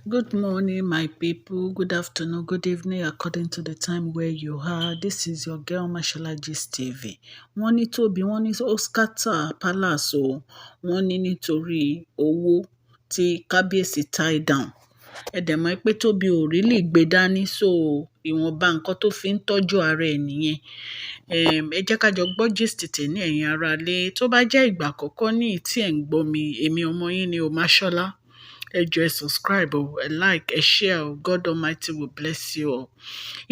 Good morning, my people. Good afternoon, good evening, according to the time where you are. This is your girl, Mashola Gist TV. Wọ́n ní Tobi, wọ́n ní ó scatter palace o. Wọ́n ní nítorí owó tí Kabiyesi tie down. Ẹ dẹ̀ mọ̀ pé Tobi ò really gbé dání, so ìwọ̀nba nǹkan tó fi ń tọ́jú ara ẹ̀ nìyẹn. Ẹ jẹ́ ká jọ gbọ́ gist tèmi ẹ̀yin aráalé. Tó bá jẹ́ ìgbà àkọ́kọ́ ní tí ẹ̀ ń gbọ́ mi, èmi ọmọ yín ni o, Mashola. Ẹ jọ̀ọ́ ẹ subscribe o, ẹ like, ẹ share o. God Almighty will bless you all.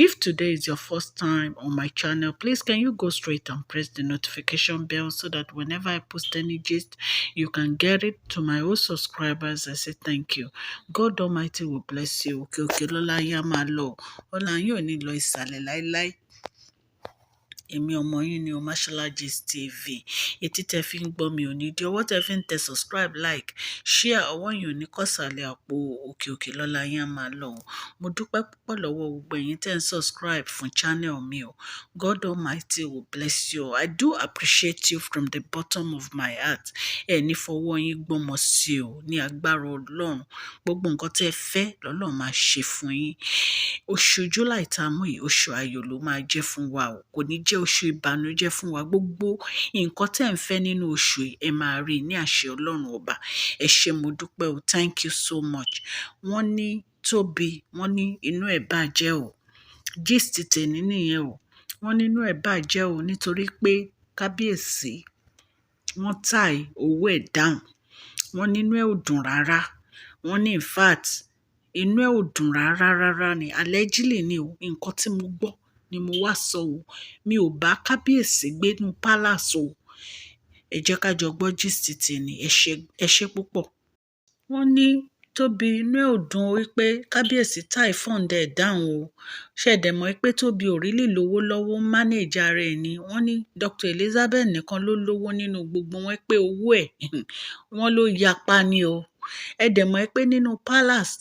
If today is your first time on my channel, please can you go straight and press the notification bell so that whenever I post any gist, you can get it. To my old subscribers, I say thank you. God Almighty will bless you. Òkè òkè lọ́lá yá máa lọ. Ọlá yín ò ní lọ ìsàlẹ̀ láíláí. Èmi ọmọ yín ni o, Mashola Gist TV. Etí tẹ fi ń gbọ́ mi ò ní di, ọwọ́ tẹ fi ń tẹ subscribe, like, share, ọwọ́ yín ò ní kọ̀sàlẹ̀ àpò. Òkè òkè lọ́lá yín á máa lọ. Mo dúpẹ́ púpọ̀ lọ́wọ́ gbogbo ẹ̀yin tẹ́ ń subscribe fún channel mi o. God Almighty will bless you. I do appreciate you from the bottom of my heart. Ẹ ní fọwọ́ yín gbọ́mọ sí o, ní agbára Ọlọ́run. Gbogbo nǹkan tẹ́ fẹ́ lọ́lọ́run máa ṣe fún yín. Oṣù July tá a mú yìí, oṣù ayọ̀ ló máa jẹ́ fún wa o. Kò ní jẹ́ oṣù ìbànújẹ́ fún wa. Gbogbo nǹkan tẹ́ ń fẹ́ nínú oṣù yìí, ẹ máa rí ní àṣẹ Ọlọ́run ọba. Ẹ ṣé mo dúpẹ́ o. Thank you so much. Wọ́n ní Tobi, wọ́n ní inú ẹ̀ bàjẹ́ o. Gist tèmi nìyẹn o. Wọ́n ní inú ẹ̀ bàjẹ́ o nítorí pé Kabiyesi wọ́n tie owó ẹ̀ down. Wọ́n ní inú ẹ̀ ò dùn rárá. Wọ́n ní in fact inú ẹ̀ ò dùn rárá ni. Allegedly ni o. Nǹkan tí mo gbọ́ ni mo wá sọ o. Mi ò bá Kabiyesi gbé nínú palace o. Ẹ jẹ́ ká jọ gbọ́ gist tèmi. Ẹ ṣé púpọ̀. Wọ́n ní Tobi inú ẹ̀ ò dùn wípé Kabiyesi tie fund ẹ̀ down o. Ṣẹ̀dẹ̀ mọ̀ pé Tobi ò really lówó lọ́wọ́, manage ara ẹ̀ ni. Wọ́n ní Dr. Elizabeth nìkan ló lówó nínú gbogbo wọn, pé owó ẹ̀ wọ́n ló yapa ni o. Ẹ dẹ̀ mọ̀ pé nínú palace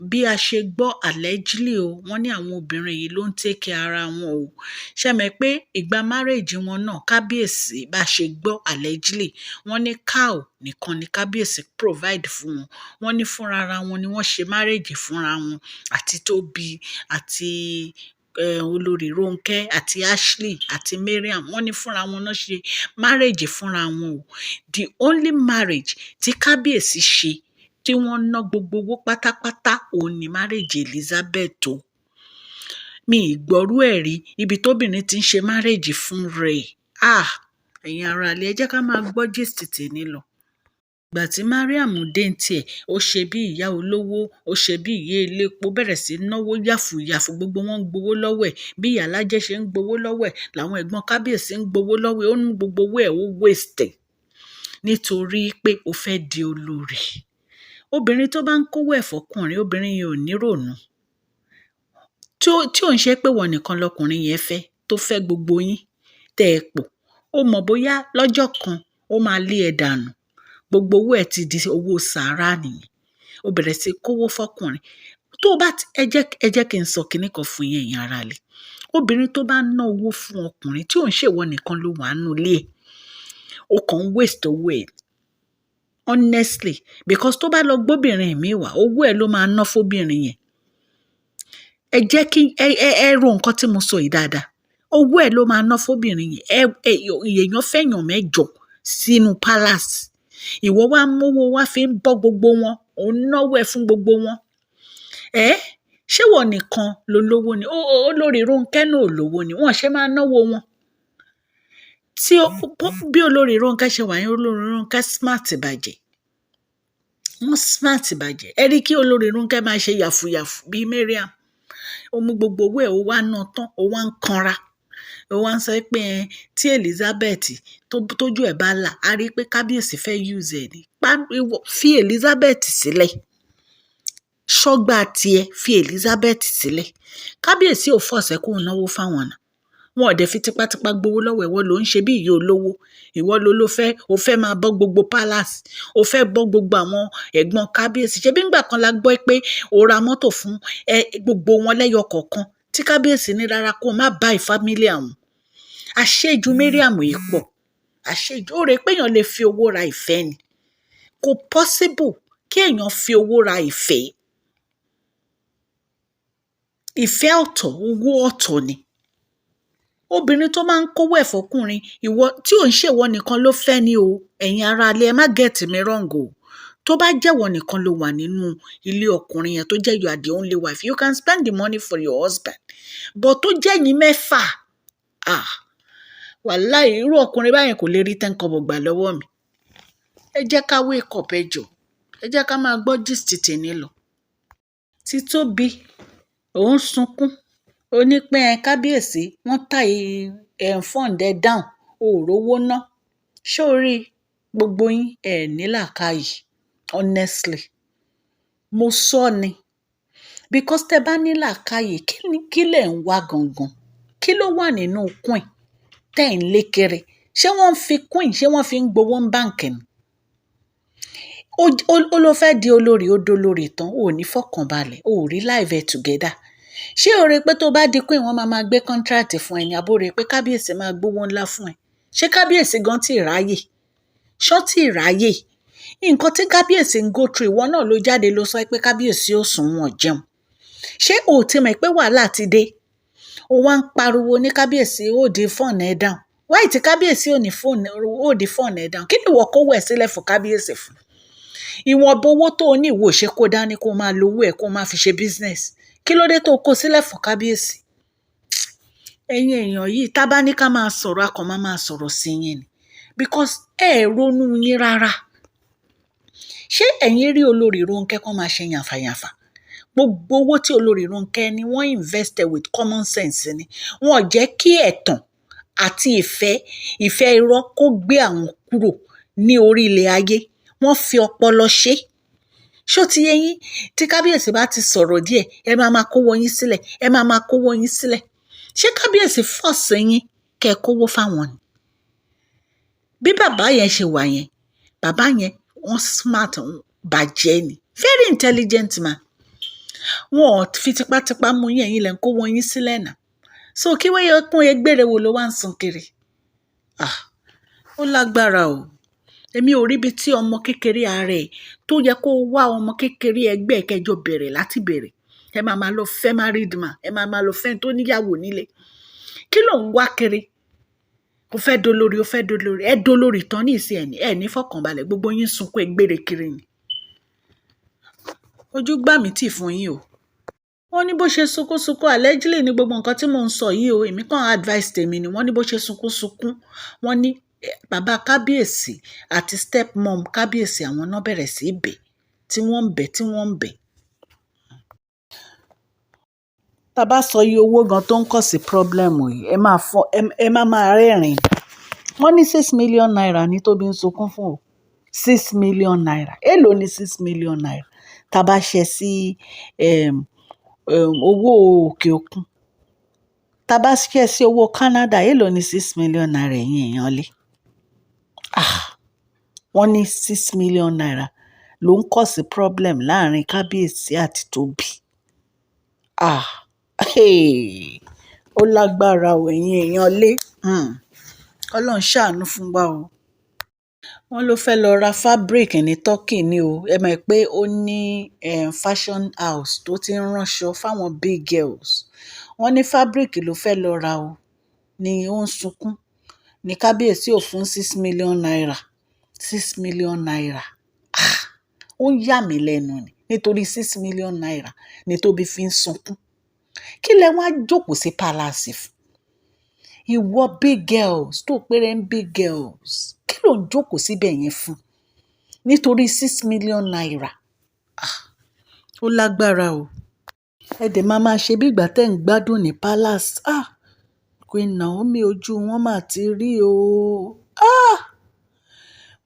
bí a ṣe gbọ́ allegedly o, wọ́n ní àwọn obìnrin yìí ló ń take care ara wọn o. Ṣé mọ̀ pé ìgbà marriage wọn náà Kabiyesi bá ṣe gbọ́ allegedly, wọ́n ní cow nìkan ni Kabiyesi provide fún wọn. Wọ́n ní fúnra ara wọn ni wọ́n ṣe marriage fúnra wọn, àti Tobi àti olórí Ronke àti Ashley àti Mariam. Wọ́n ní fúnra wọn náà ṣe marriage fúnra wọn o. The only marriage tí Kabiyesi ṣe tí wọ́n ná gbogbo owó pátápátá òun ni marriage Elizabeth o. Mi ìgbọ́rú ẹ̀ rí ibi tóbìnrin ti ń ṣe marriage fún rẹ̀. Ẹ̀yin aráalé, ẹ jẹ́ ká máa gbọ́ gist tèmi lọ. Ìgbà tí Mariam dé ń tiẹ̀, ó ṣe bí ìyá olówó, ó ṣe bí ìyá elépo, bẹ̀rẹ̀ sí náwó yàfùyàfù, gbogbo wọn ń gbowó lọ́wọ́ ẹ̀. Bí ìyá alájẹ́ ṣe ń gbowó lọ́wọ́ ẹ̀, làwọn ẹ̀gbọ́n Kabiyesi ń gbowó lọ́wọ́ ẹ̀. Ó ní gbogbo owó ẹ̀ ó waste nítorí pé ó fẹ́ di olórí. Obìnrin tó bá ń kówó ẹ̀ fọkùnrin, obìnrin yẹn ò ní rònú. Tí ò ń ṣe pé wọ́n nìkan lọkùnrin yẹn fẹ́, tó fẹ́ gbogbo yín tẹ́ ẹ pọ̀. Ó mọ̀ bóyá lọ́jọ́ kan ó máa lé ẹ dànù. Gbogbo owó ẹ̀ ti di owó sàárà nìyẹn. Ó bẹ̀rẹ̀ sí kówó fọkùnrin. Ẹ jẹ́ kí n sọ kinní kan fún yín ẹ̀yin aráalé. Obìnrin tó bá ná owó fún ọkùnrin tí ò ń ṣèwọ nìkan ló wà nínú ilé ẹ̀, ó kàn ń waste owó ẹ̀. Honestly, because tó bá lọ gbóbìnrin mi wá, owó ẹ̀ ló máa ná fóbìnrin yẹn. Ẹ jẹ́ kí ẹ ro nǹkan tí mo sọ yìí dáadáa. Owó ẹ̀ ló máa ná fóbìnrin yẹn. Èèyàn fẹ́yàn mẹ́jọ sínú palace. Ìwọ wá mówó wá fi ń bọ́ gbogbo wọn, ò ń náwó ẹ̀ fún gbogbo wọn. Ṣé wọ́n nìkan ló lówó ni? Olórí Ronke náà ò lówó ni. Wọ́n ṣe máa náwó wọn. Bí olórí Ronke ṣe wà yẹn, olórí Ronke smart bàjẹ́. Wọ́n smart bàjẹ́. Ẹ rí kí olórí Ronke máa ṣe yàfùyàfù bíi Mariam. Ó mú gbogbo owó ẹ̀, ó wá ná tán, ó wá ń kanra. Ó wá ń sọ pé tí Elizabeth tójú ẹ̀ bá là, a rí pé Kabiyesi fẹ́ use ẹ̀ ni. Fi Elizabeth sílẹ̀. Ṣọ́gbà tiẹ̀, fi Elizabeth sílẹ̀. Kabiyesi ò fọ̀sẹ̀ kó náwó fáwọn náà. Wọn ò dẹ̀ fi tipátipá gbowó lọ́wọ́ ẹ̀. Ìwọ ló ń ṣe bí ìyá olówó. Ìwọ ló fẹ́ máa bọ́ gbogbo palace. Ó fẹ́ bọ́ gbogbo àwọn ẹ̀gbọ́n Kabiyesi. Ṣebí ńgbà kan la gbọ́ pé ó ra mọ́tò fún gbogbo wọn lẹ́yọ kọ̀ọ̀kan, tí Kabiyesi ní rárá kó má bá ìfámílì àwọn. Àṣejù Mariam yìí pọ̀. Àṣejù. Ó rè pé èèyàn lè fi owó ra ìfẹ́ ni. Kò possible kí èèyàn fi owó ra ìfẹ́. ìfẹ́ ọ̀tọ̀ owó ọ̀tọ̀ ni. Obìnrin tó máa ń kówó ẹ̀ fọkùnrin, ìwọ tí ò ń ṣèwọ nìkan ló fẹ́ ni o, ẹ̀yin ará ilé ẹ má get me wrong o. Tó bá jẹ́wọ́ nìkan ló wà nínú ilé ọkùnrin yẹn tó jẹ́ you are the only wife, you can spend the money for your husband. But tó jẹ́ yín mẹ́fà, wàláhì irú ọkùnrin báyẹn kò lè rí 10 kobo gbà lọ́wọ́ mi. Ẹ jẹ́ ká wake up ẹ jọ̀ọ́, ẹ jẹ́ ká máa gbọ́ gist tèmi lọ. Tí Tóbi, òun sunkún, ó ní pé Kábíyèsí wọ́n tie fund ẹ down, ò rówó ná. Ṣé o rí gbogbo yín ní làákàyè? Honestly, mo sọ ni. Because tẹ bá ní làákàyè, kí lẹ̀ ń wá gangan? Kí ló wà nínú queen tẹ́ ń lé kiri? Ṣé wọ́n fi queen, ṣé wọ́n fi ń gbowó ń báǹkì ni? Ó ló fẹ́ di olórí, ó dolórí tán, ò ní fọkànbalẹ̀, ò rí live ẹ̀ together. Ṣé o rí pé tó bá di queen wọ́n máa gbé contract fún ẹ ní, àbó rí pé Kábíyèsí máa gbówó ńlá fún ẹ? Ṣé Kábíyèsí gan tí ì ráyè? Ṣọ́ tí ì ráyè? Nǹkan tí Kábíyèsí ń go through, ìwọ náà ló jáde ló sọ pé Kábíyèsí ò sùn wọn jẹun. Ṣé o ti mọ̀ pé wàhálà ti dé? O wá ń pariwo ní Kábíyèsí ó di fọ́ọ̀nù ẹ̀ down. Why tí Kábíyèsí ò di fọ́ọ̀nù ẹ̀ down? Kí ni ìwọ kówó ẹ̀ sílẹ̀ fún Kábíyèsí fún? Ìwọ̀nba owó tó o ní ìwọ ṣe kó dání kó máa lo owó ẹ̀ kó máa fi ṣe business. Kí ló dé tó kó sílẹ̀ fún Kábíyèsí? Ẹ̀yin èèyàn yìí, tá bá ní ká máa sọ̀rọ̀, a kàn máa sọ̀rọ̀ sí yín ni. Because ronú yín rárá. Ṣé ẹ̀yin rí olórí Rónkẹ́ kó máa ṣe yànfàyànfà? Gbogbo owó tí olórí Rónkẹ́ ní wọ́n invested with common sense ni. Wọ́n jẹ́ kí ẹ̀tàn àti ìfẹ́ irọ́ kó gbé àwọn kúrò ní orí ilẹ̀ ayé. Wọ́n fi ọpọlọ ṣe. Ṣó ti yé yín? Tí Kábíyèsí bá ti sọ̀rọ̀ díẹ̀, ẹ máa kówó yín sílẹ̀, ẹ máa kówó yín sílẹ̀. Ṣé Kábíyèsí force yín kẹ́ ẹ kówó fáwọn ni? Bí bàbá yẹn ṣe wà yẹn, bàbá yẹn wọ́n smart bàjẹ́ ni, very intelligent man. Wọn ò fi tipátipá mú yín, ẹ̀yin lẹ ń kówó yín sílẹ̀ náà. So kí wọ́n yẹ kún egbére wo ló wá ń sun kiri? Ó lágbára o. Èmi ò rí ibi tí ọmọ kékeré ààrẹ tó yẹ kó wá ọmọ kékeré ẹgbẹ́ kẹjọ bẹ̀rẹ̀ láti bẹ̀rẹ̀. Ẹ máa lọ fẹ́ married man, ẹ máa lọ fẹ́ tó níyàwó nílé. Kí ló ń wá kiri? Ó fẹ́ dolórí, ẹ dolórí tán ní ìsìn ẹ̀ ní fọkànbalẹ̀, gbogbo yín sunkún egbére kiri ni. Ojú gbà mí tì fún yín o. Wọ́n ní bó ṣe sunkún allegedly ní gbogbo nǹkan tí mò ń sọ yìí o, èmi kàn advice tèmi ni. Wọ́n ní bó ṣe sunkún, wọ́n ní bàbá Kábíyèsí àti stepmom Kábíyèsí àwọn náà bẹ̀rẹ̀ sí bẹ̀, tí wọ́n ń bẹ̀. Tá bá sọ iye owó gan tó ń kọ̀ sí problem yìí, ẹ máa rẹ́rìn-ín. Wọ́n ní 6 million naira ní Tóbi ń sunkún fún o. 6 million naira. Èló ni 6 million naira? Tá bá ṣe sí owó òkè òkun. Tá bá ṣe sí owó Canada, èló ni 6 million naira ẹ̀yin èèyàn lé? Wọ́n ní 6 million naira ló ń kọ̀ sí problem láàrin Kábíyèsí àti Tóbi. Ó lágbára o ẹ̀yin èèyàn lé. Ọlọ́run ṣàánú fún wa o. Wọ́n ló fẹ́ lọ ra fabric ní Turkey ni o. Ẹ mọ̀ pé ó ní fashion house tó ti ń ránṣọ fáwọn big girls. Wọ́n ní fabric ló fẹ́ lọ ra o. Ni ó ń sunkún. Ní Kábíyèsí ò fún 6 million naira. 6 million naira. Ó ń yà mí lẹ́nu ni. Nítorí 6 million naira ni Tóbi fi ń sunkún. Kí lẹ wá jókòó sí palace fún? Ìwọ big girls tó péré ń big girls. Kí ló ń jókòó síbẹ̀ yẹn fún? Nítorí 6 million naira. Ó lágbára o. Ẹ dẹ̀ máa ṣe bí ìgbà tẹ́ ń gbádùn ní palace. Queen Naomi ojú wọn mà ti rí o.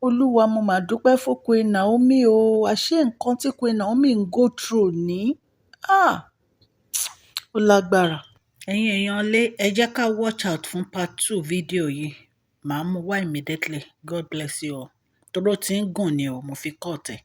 Olúwa mo mà dúpẹ́ fún Queen Naomi o. Àṣé nǹkan tí Queen Naomi ń go through ní. Ó lágbára. Ẹ̀yin èèyàn lé, ẹ jẹ́ ká watch out fún part 2 fídíò yìí. Màá mú wá immediately. God bless you all. Tóró tí ń gùn ni o, mo fi cut ẹ̀.